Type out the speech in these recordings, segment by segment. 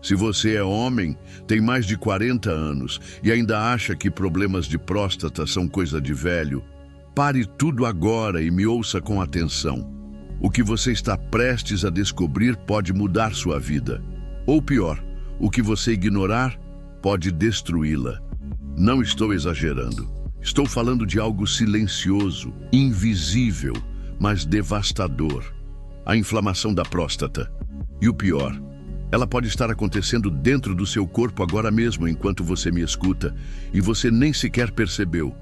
Se você é homem, tem mais de 40 anos e ainda acha que problemas de próstata são coisa de velho, pare tudo agora e me ouça com atenção. O que você está prestes a descobrir pode mudar sua vida. Ou pior, o que você ignorar pode destruí-la. Não estou exagerando. Estou falando de algo silencioso, invisível, mas devastador. A inflamação da próstata. E o pior, ela pode estar acontecendo dentro do seu corpo agora mesmo enquanto você me escuta e você nem sequer percebeu.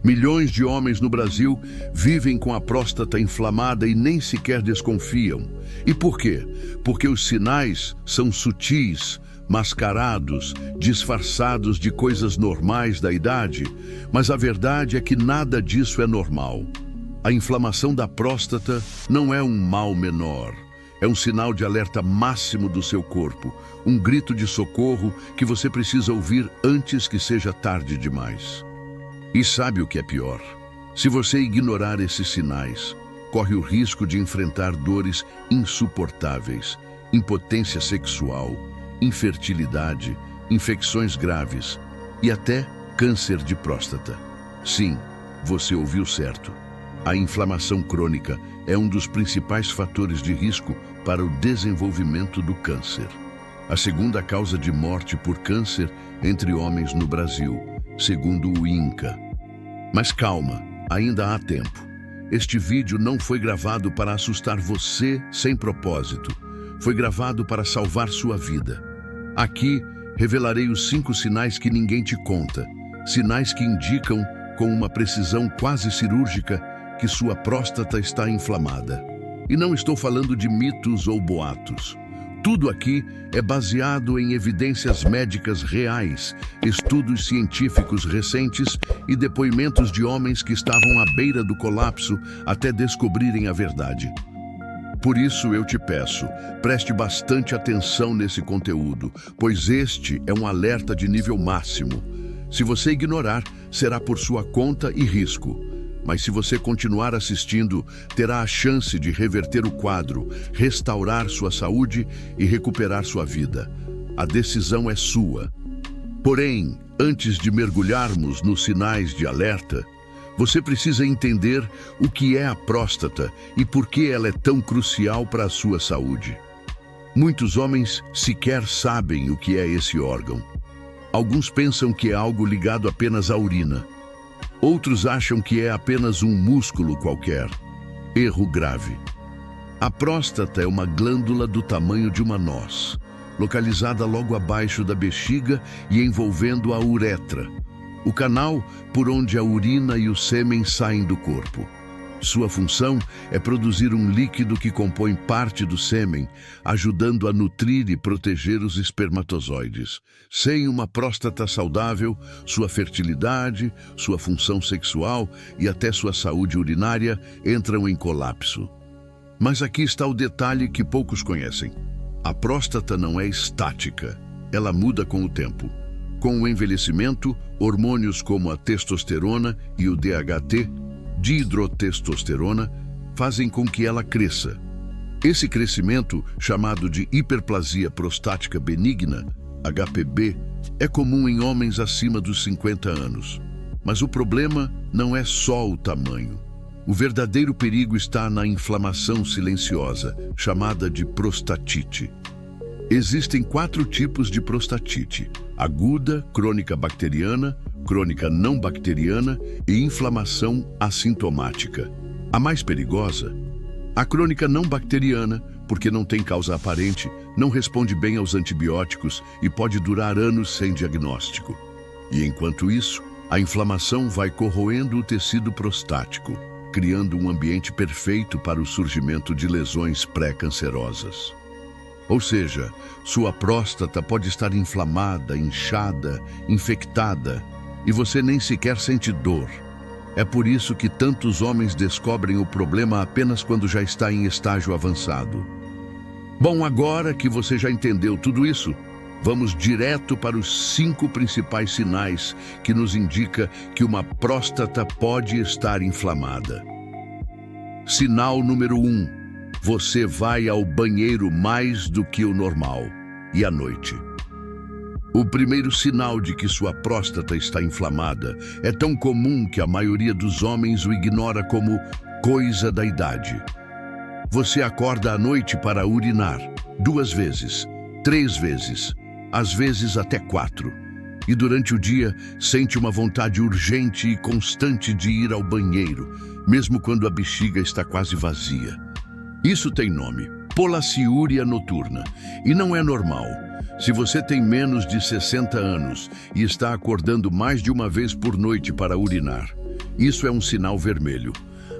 Milhões de homens no Brasil vivem com a próstata inflamada e nem sequer desconfiam. E por quê? Porque os sinais são sutis, mascarados, disfarçados de coisas normais da idade, mas a verdade é que nada disso é normal. A inflamação da próstata não é um mal menor. É um sinal de alerta máximo do seu corpo, um grito de socorro que você precisa ouvir antes que seja tarde demais. E sabe o que é pior? Se você ignorar esses sinais, corre o risco de enfrentar dores insuportáveis, impotência sexual, infertilidade, infecções graves e até câncer de próstata. Sim, você ouviu certo. A inflamação crônica é um dos principais fatores de risco para o desenvolvimento do câncer. A segunda causa de morte por câncer entre homens no Brasil, segundo o INCA. Mas calma, ainda há tempo. Este vídeo não foi gravado para assustar você sem propósito. Foi gravado para salvar sua vida. Aqui, revelarei os 5 sinais que ninguém te conta. Sinais que indicam, com uma precisão quase cirúrgica, que sua próstata está inflamada. E não estou falando de mitos ou boatos. Tudo aqui é baseado em evidências médicas reais, estudos científicos recentes e depoimentos de homens que estavam à beira do colapso até descobrirem a verdade. Por isso eu te peço, preste bastante atenção nesse conteúdo, pois este é um alerta de nível máximo. Se você ignorar, será por sua conta e risco. Mas se você continuar assistindo, terá a chance de reverter o quadro, restaurar sua saúde e recuperar sua vida. A decisão é sua. Porém, antes de mergulharmos nos sinais de alerta, você precisa entender o que é a próstata e por que ela é tão crucial para a sua saúde. Muitos homens sequer sabem o que é esse órgão. Alguns pensam que é algo ligado apenas à urina. Outros acham que é apenas um músculo qualquer. Erro grave. A próstata é uma glândula do tamanho de uma noz, localizada logo abaixo da bexiga e envolvendo a uretra, o canal por onde a urina e o sêmen saem do corpo. Sua função é produzir um líquido que compõe parte do sêmen, ajudando a nutrir e proteger os espermatozoides. Sem uma próstata saudável, sua fertilidade, sua função sexual e até sua saúde urinária entram em colapso. Mas aqui está o detalhe que poucos conhecem. A próstata não é estática, ela muda com o tempo. Com o envelhecimento, hormônios como a testosterona e o DHT, dihidrotestosterona, fazem com que ela cresça. Esse crescimento, chamado de hiperplasia prostática benigna, HPB, é comum em homens acima dos 50 anos. Mas o problema não é só o tamanho. O verdadeiro perigo está na inflamação silenciosa, chamada de prostatite. Existem 4 tipos de prostatite: aguda, crônica bacteriana, crônica não bacteriana e inflamação assintomática. A mais perigosa, a crônica não bacteriana, porque não tem causa aparente, não responde bem aos antibióticos e pode durar anos sem diagnóstico. E enquanto isso, a inflamação vai corroendo o tecido prostático, criando um ambiente perfeito para o surgimento de lesões pré-cancerosas. Ou seja, sua próstata pode estar inflamada, inchada, infectada, e você nem sequer sente dor. É por isso que tantos homens descobrem o problema apenas quando já está em estágio avançado. Bom, agora que você já entendeu tudo isso, vamos direto para os 5 principais sinais que nos indicam que uma próstata pode estar inflamada. Sinal número 1. Você vai ao banheiro mais do que o normal. e à noite. O primeiro sinal de que sua próstata está inflamada é tão comum que a maioria dos homens o ignora como coisa da idade. Você acorda à noite para urinar 2 vezes, 3 vezes, às vezes até 4. E durante o dia sente uma vontade urgente e constante de ir ao banheiro, mesmo quando a bexiga está quase vazia. Isso tem nome, polaciúria noturna, e não é normal. Se você tem menos de 60 anos e está acordando mais de uma vez por noite para urinar, isso é um sinal vermelho.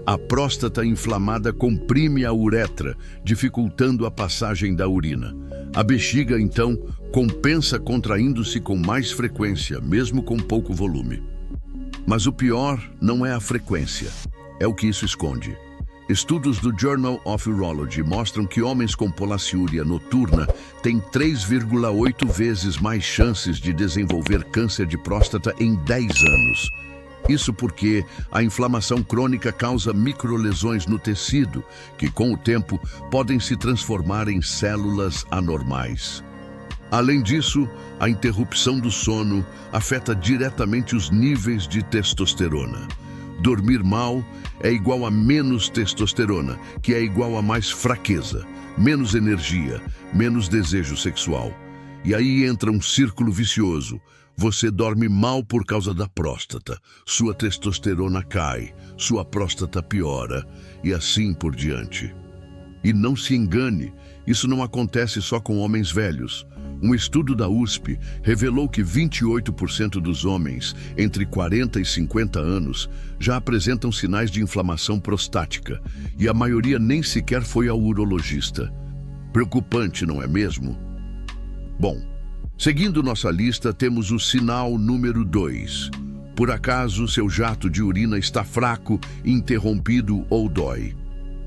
A próstata inflamada comprime a uretra, dificultando a passagem da urina. A bexiga, então, compensa contraindo-se com mais frequência, mesmo com pouco volume. Mas o pior não é a frequência, é o que isso esconde. Estudos do Journal of Urology mostram que homens com polaciúria noturna têm 3,8 vezes mais chances de desenvolver câncer de próstata em 10 anos. Isso porque a inflamação crônica causa microlesões no tecido, que com o tempo podem se transformar em células anormais. Além disso, a interrupção do sono afeta diretamente os níveis de testosterona. Dormir mal é igual a menos testosterona, que é igual a mais fraqueza, menos energia, menos desejo sexual. E aí entra um círculo vicioso. Você dorme mal por causa da próstata, sua testosterona cai, sua próstata piora e assim por diante. E não se engane, isso não acontece só com homens velhos. Um estudo da USP revelou que 28% dos homens entre 40 e 50 anos já apresentam sinais de inflamação prostática e a maioria nem sequer foi ao urologista. Preocupante, não é mesmo? Bom, seguindo nossa lista, temos o sinal número 2. Por acaso, seu jato de urina está fraco, interrompido ou dói?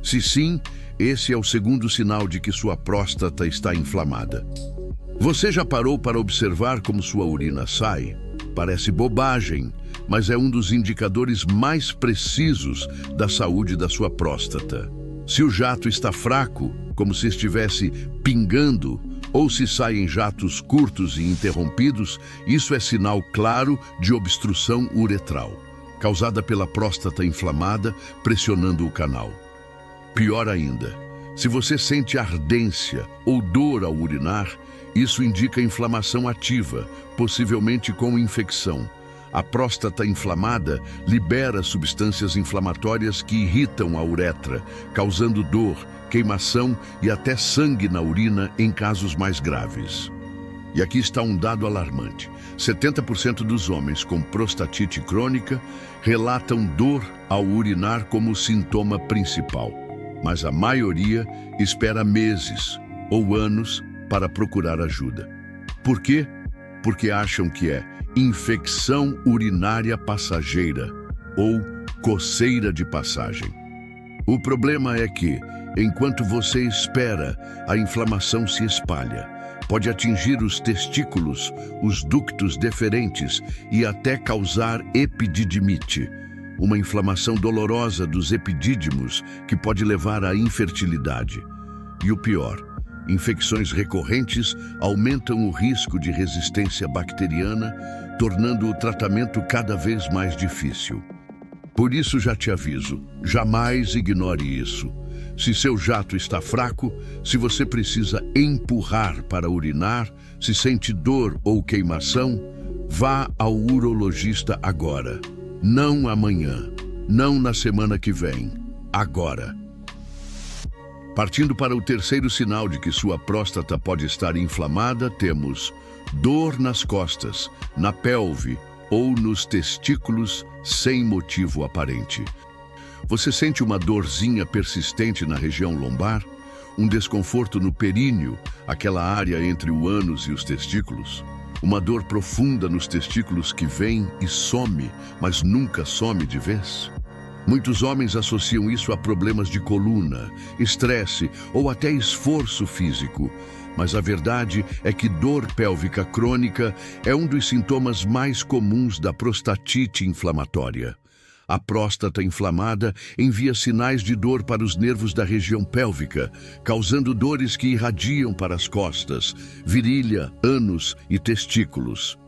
Se sim, esse é o segundo sinal de que sua próstata está inflamada. Você já parou para observar como sua urina sai? Parece bobagem, mas é um dos indicadores mais precisos da saúde da sua próstata. Se o jato está fraco, como se estivesse pingando, ou se saem jatos curtos e interrompidos, isso é sinal claro de obstrução uretral, causada pela próstata inflamada pressionando o canal. Pior ainda, se você sente ardência ou dor ao urinar, isso indica inflamação ativa, possivelmente com infecção. A próstata inflamada libera substâncias inflamatórias que irritam a uretra, causando dor, queimação e até sangue na urina em casos mais graves. E aqui está um dado alarmante. 70% dos homens com prostatite crônica relatam dor ao urinar como sintoma principal, mas a maioria espera meses ou anos para procurar ajuda. Por quê? Porque acham que é infecção urinária passageira ou coceira de passagem. O problema é que, enquanto você espera, a inflamação se espalha. Pode atingir os testículos, os ductos deferentes e até causar epididimite, uma inflamação dolorosa dos epidídimos que pode levar à infertilidade. E o pior, infecções recorrentes aumentam o risco de resistência bacteriana, tornando o tratamento cada vez mais difícil. Por isso já te aviso, jamais ignore isso. Se seu jato está fraco, se você precisa empurrar para urinar, se sente dor ou queimação, vá ao urologista agora. Não amanhã, não na semana que vem, agora. Partindo para o terceiro sinal de que sua próstata pode estar inflamada, temos dor nas costas, na pelve ou nos testículos sem motivo aparente. Você sente uma dorzinha persistente na região lombar? Um desconforto no períneo, aquela área entre o ânus e os testículos? Uma dor profunda nos testículos que vem e some, mas nunca some de vez? Muitos homens associam isso a problemas de coluna, estresse ou até esforço físico. Mas a verdade é que dor pélvica crônica é um dos sintomas mais comuns da prostatite inflamatória. A próstata inflamada envia sinais de dor para os nervos da região pélvica, causando dores que irradiam para as costas, virilha, ânus e testículos.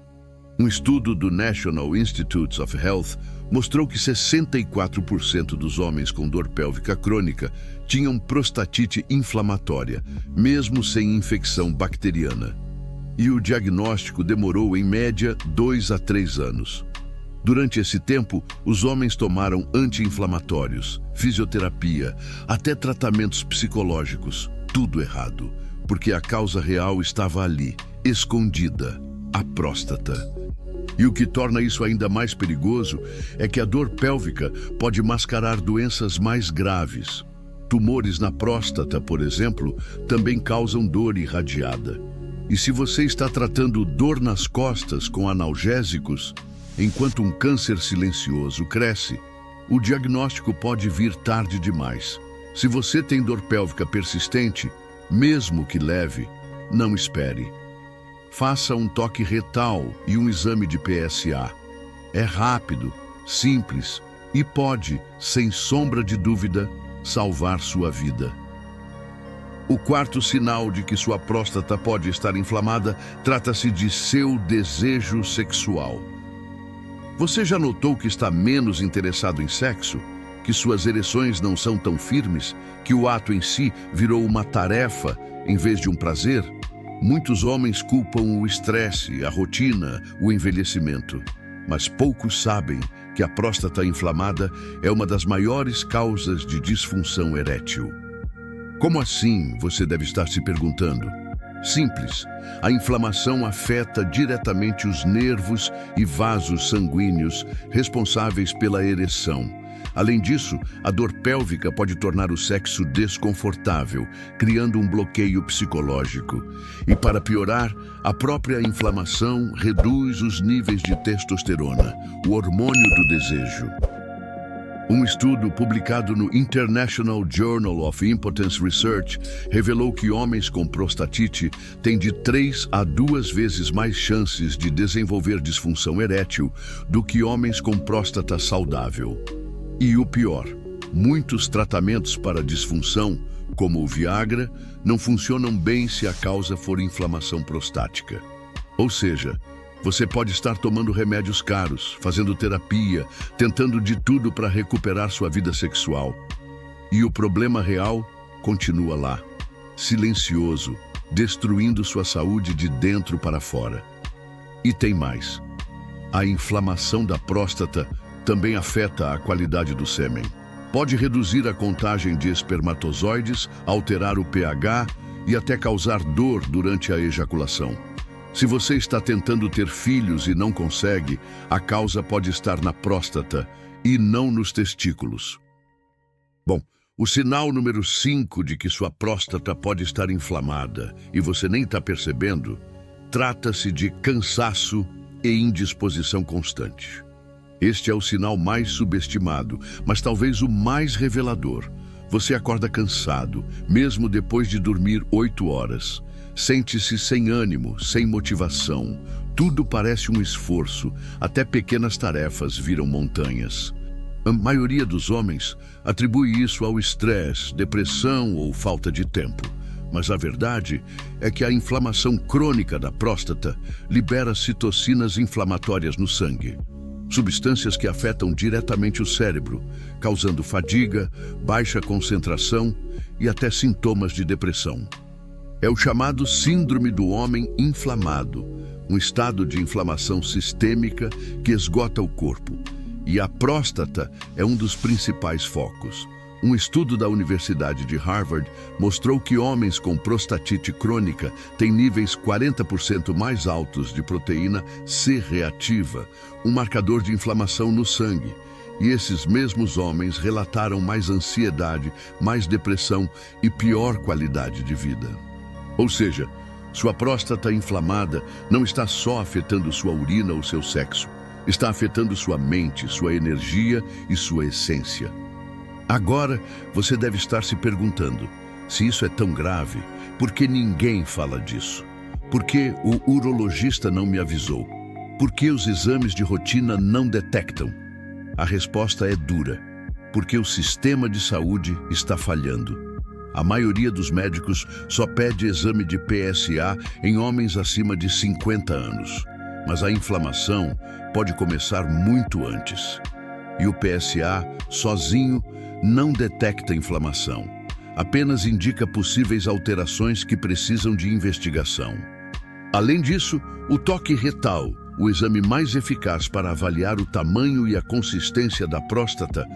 Um estudo do National Institutes of Health mostrou que 64% dos homens com dor pélvica crônica tinham prostatite inflamatória, mesmo sem infecção bacteriana. E o diagnóstico demorou, em média, 2 a 3 anos. Durante esse tempo, os homens tomaram anti-inflamatórios, fisioterapia, até tratamentos psicológicos. Tudo errado, porque a causa real estava ali, escondida, a próstata. E o que torna isso ainda mais perigoso é que a dor pélvica pode mascarar doenças mais graves. Tumores na próstata, por exemplo, também causam dor irradiada. E se você está tratando dor nas costas com analgésicos, enquanto um câncer silencioso cresce, o diagnóstico pode vir tarde demais. Se você tem dor pélvica persistente, mesmo que leve, não espere. Faça um toque retal e um exame de PSA. É rápido, simples e pode, sem sombra de dúvida, salvar sua vida. O quarto sinal de que sua próstata pode estar inflamada trata-se de seu desejo sexual. Você já notou que está menos interessado em sexo? Que suas ereções não são tão firmes? Que o ato em si virou uma tarefa em vez de um prazer? Muitos homens culpam o estresse, a rotina, o envelhecimento. Mas poucos sabem que a próstata inflamada é uma das maiores causas de disfunção erétil. Como assim? Você deve estar se perguntando. Simples. A inflamação afeta diretamente os nervos e vasos sanguíneos responsáveis pela ereção. Além disso, a dor pélvica pode tornar o sexo desconfortável, criando um bloqueio psicológico. E para piorar, a própria inflamação reduz os níveis de testosterona, o hormônio do desejo. Um estudo publicado no International Journal of Impotence Research revelou que homens com prostatite têm de 3 a 2 vezes mais chances de desenvolver disfunção erétil do que homens com próstata saudável. E o pior, muitos tratamentos para disfunção, como o Viagra, não funcionam bem se a causa for inflamação prostática. Ou seja, você pode estar tomando remédios caros, fazendo terapia, tentando de tudo para recuperar sua vida sexual. E o problema real continua lá, silencioso, destruindo sua saúde de dentro para fora. E tem mais. A inflamação da próstata também afeta a qualidade do sêmen. Pode reduzir a contagem de espermatozoides, alterar o pH e até causar dor durante a ejaculação. Se você está tentando ter filhos e não consegue, a causa pode estar na próstata e não nos testículos. Bom, o sinal número 5 de que sua próstata pode estar inflamada e você nem está percebendo, trata-se de cansaço e indisposição constante. Este é o sinal mais subestimado, mas talvez o mais revelador. Você acorda cansado, mesmo depois de dormir 8 horas. Sente-se sem ânimo, sem motivação. Tudo parece um esforço, até pequenas tarefas viram montanhas. A maioria dos homens atribui isso ao estresse, depressão ou falta de tempo. Mas a verdade é que a inflamação crônica da próstata libera citocinas inflamatórias no sangue. Substâncias que afetam diretamente o cérebro, causando fadiga, baixa concentração e até sintomas de depressão. É o chamado síndrome do homem inflamado, um estado de inflamação sistêmica que esgota o corpo. E a próstata é um dos principais focos. Um estudo da Universidade de Harvard mostrou que homens com prostatite crônica têm níveis 40% mais altos de proteína C reativa, um marcador de inflamação no sangue. E esses mesmos homens relataram mais ansiedade, mais depressão e pior qualidade de vida. Ou seja, sua próstata inflamada não está só afetando sua urina ou seu sexo, está afetando sua mente, sua energia e sua essência. Agora, você deve estar se perguntando, se isso é tão grave, por que ninguém fala disso? Por que o urologista não me avisou? Por que os exames de rotina não detectam? A resposta é dura, porque o sistema de saúde está falhando. A maioria dos médicos só pede exame de PSA em homens acima de 50 anos. Mas a inflamação pode começar muito antes. E o PSA, sozinho, não detecta inflamação. Apenas indica possíveis alterações que precisam de investigação. Além disso, o toque retal, o exame mais eficaz para avaliar o tamanho e a consistência da próstata,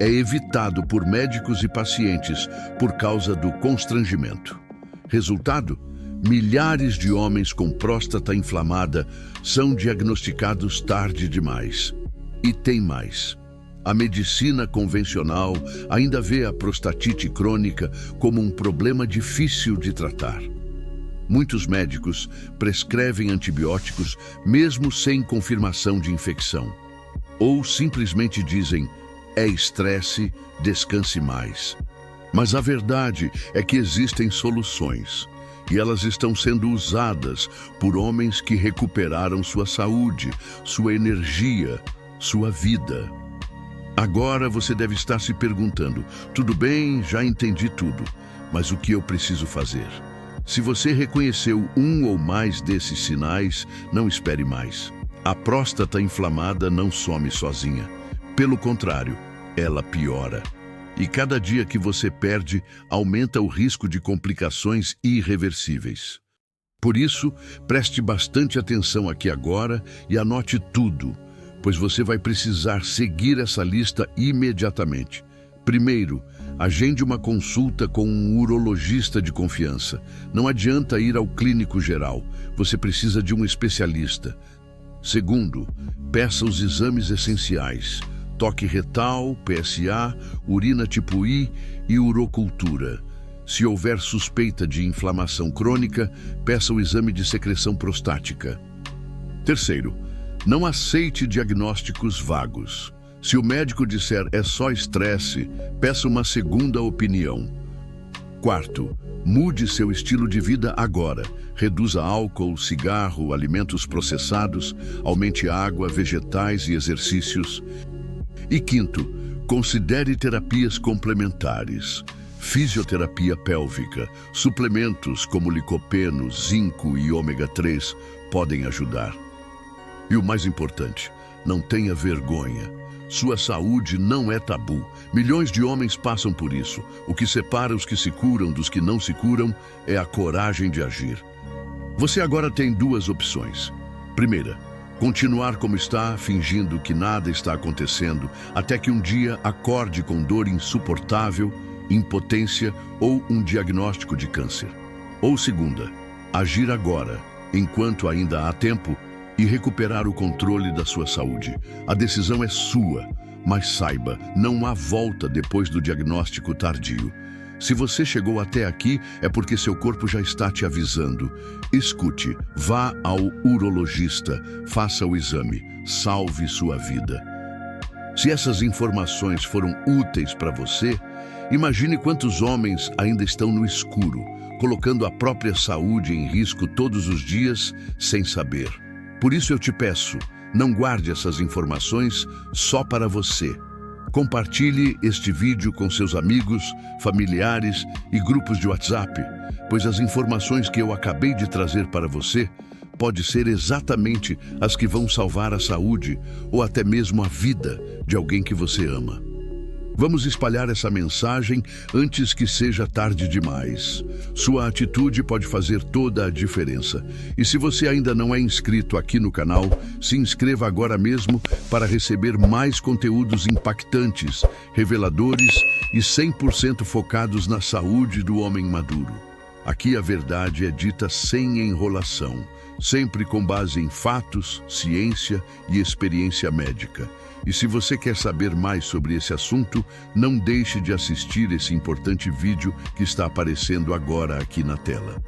é evitado por médicos e pacientes por causa do constrangimento. Resultado? Milhares de homens com próstata inflamada são diagnosticados tarde demais. E tem mais. A medicina convencional ainda vê a prostatite crônica como um problema difícil de tratar. Muitos médicos prescrevem antibióticos mesmo sem confirmação de infecção. Ou simplesmente dizem, é estresse, descanse mais. Mas a verdade é que existem soluções. E elas estão sendo usadas por homens que recuperaram sua saúde, sua energia, sua vida. Agora você deve estar se perguntando, tudo bem, já entendi tudo, mas o que eu preciso fazer? Se você reconheceu um ou mais desses sinais, não espere mais. A próstata inflamada não some sozinha. Pelo contrário, ela piora. E cada dia que você perde, aumenta o risco de complicações irreversíveis. Por isso, preste bastante atenção aqui agora e anote tudo, pois você vai precisar seguir essa lista imediatamente. Primeiro, agende uma consulta com um urologista de confiança. Não adianta ir ao clínico geral, você precisa de um especialista. Segundo, peça os exames essenciais. Toque retal, PSA, urina tipo I e urocultura. Se houver suspeita de inflamação crônica, peça o exame de secreção prostática. Terceiro, não aceite diagnósticos vagos. Se o médico disser é só estresse, peça uma segunda opinião. Quarto, mude seu estilo de vida agora. Reduza álcool, cigarro, alimentos processados, aumente água, vegetais e exercícios. E quinto, considere terapias complementares. Fisioterapia pélvica, suplementos como licopeno, zinco e ômega 3 podem ajudar. E o mais importante, não tenha vergonha. Sua saúde não é tabu. Milhões de homens passam por isso. O que separa os que se curam dos que não se curam é a coragem de agir. Você agora tem duas opções. Primeira, continuar como está, fingindo que nada está acontecendo, até que um dia acorde com dor insuportável, impotência ou um diagnóstico de câncer. Ou segunda, agir agora, enquanto ainda há tempo, e recuperar o controle da sua saúde. A decisão é sua, mas saiba, não há volta depois do diagnóstico tardio. Se você chegou até aqui, é porque seu corpo já está te avisando. Escute, vá ao urologista, faça o exame, salve sua vida. Se essas informações foram úteis para você, imagine quantos homens ainda estão no escuro, colocando a própria saúde em risco todos os dias, sem saber. Por isso eu te peço, não guarde essas informações só para você. Compartilhe este vídeo com seus amigos, familiares e grupos de WhatsApp, pois as informações que eu acabei de trazer para você podem ser exatamente as que vão salvar a saúde ou até mesmo a vida de alguém que você ama. Vamos espalhar essa mensagem antes que seja tarde demais. Sua atitude pode fazer toda a diferença. E se você ainda não é inscrito aqui no canal, se inscreva agora mesmo para receber mais conteúdos impactantes, reveladores e 100% focados na saúde do homem maduro. Aqui a verdade é dita sem enrolação, sempre com base em fatos, ciência e experiência médica. E se você quer saber mais sobre esse assunto, não deixe de assistir esse importante vídeo que está aparecendo agora aqui na tela.